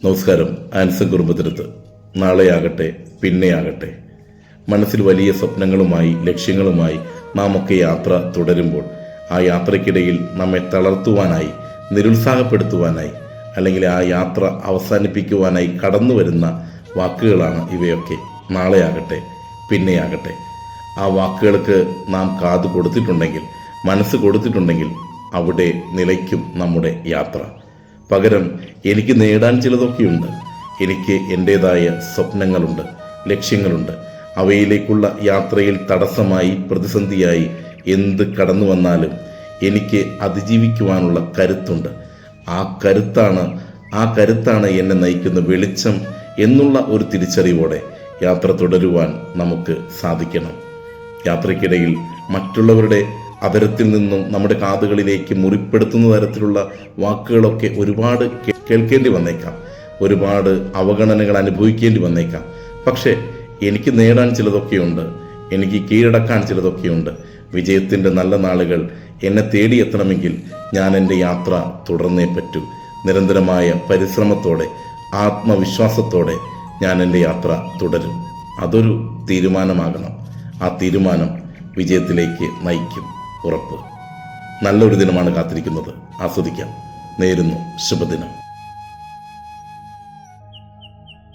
നമസ്കാരം. ആൻസൺ കുടുംബത്തിനടുത്ത് നാളെയാകട്ടെ പിന്നെയാകട്ടെ, മനസ്സിൽ വലിയ സ്വപ്നങ്ങളുമായി ലക്ഷ്യങ്ങളുമായി നാം ഒക്കെ യാത്ര തുടരുമ്പോൾ ആ യാത്രയ്ക്കിടയിൽ നമ്മെ തളർത്തുവാനായി, നിരുത്സാഹപ്പെടുത്തുവാനായി, അല്ലെങ്കിൽ ആ യാത്ര അവസാനിപ്പിക്കുവാനായി കടന്നു വരുന്ന വാക്കുകളാണ് ഇവയൊക്കെ. നാളെയാകട്ടെ പിന്നെയാകട്ടെ. ആ വാക്കുകൾക്ക് നാം കാത് കൊടുത്തിട്ടുണ്ടെങ്കിൽ, മനസ്സ് കൊടുത്തിട്ടുണ്ടെങ്കിൽ അവിടെ നിലയ്ക്കും നമ്മുടെ യാത്ര. പകരം എനിക്ക് നേടാൻ ചിലതൊക്കെയുണ്ട്, എനിക്ക് എൻ്റേതായ സ്വപ്നങ്ങളുണ്ട്, ലക്ഷ്യങ്ങളുണ്ട്. അവയിലേക്കുള്ള യാത്രയിൽ തടസ്സമായി, പ്രതിസന്ധിയായി എന്ത് കടന്നു വന്നാലും എനിക്ക് അതിജീവിക്കുവാനുള്ള കരുത്തുണ്ട്. ആ കരുത്താണ് എന്നെ നയിക്കുന്ന വെളിച്ചം എന്നുള്ള ഒരു തിരിച്ചറിവോടെ യാത്ര തുടരുവാൻ നമുക്ക് സാധിക്കണം. യാത്രയ്ക്കിടയിൽ മറ്റുള്ളവരുടെ അതരത്തിൽ നിന്നും നമ്മുടെ കാതുകളിലേക്ക് മുറിപ്പെടുത്തുന്ന തരത്തിലുള്ള വാക്കുകളൊക്കെ ഒരുപാട് കേൾക്കേണ്ടി വന്നേക്കാം, ഒരുപാട് അവഗണനകൾ അനുഭവിക്കേണ്ടി വന്നേക്കാം. പക്ഷേ എനിക്ക് നേടാൻ ചിലതൊക്കെയുണ്ട്, എനിക്ക് കീഴടക്കാൻ ചിലതൊക്കെയുണ്ട്. വിജയത്തിൻ്റെ നല്ല നാളുകൾ എന്നെ തേടിയെത്തണമെങ്കിൽ ഞാൻ എൻ്റെ യാത്ര തുടർന്നേ പറ്റൂ. നിരന്തരമായ പരിശ്രമത്തോടെ, ആത്മവിശ്വാസത്തോടെ ഞാൻ എൻ്റെ യാത്ര തുടരും. അതൊരു തീരുമാനമാകണം. ആ തീരുമാനം വിജയത്തിലേക്ക് നയിക്കും, ഉറപ്പ്. നല്ലൊരു ദിനമാണ് കാത്തിരിക്കുന്നത്. ആസ്വദിക്കാം. നേരുന്നു ശുഭദിനം.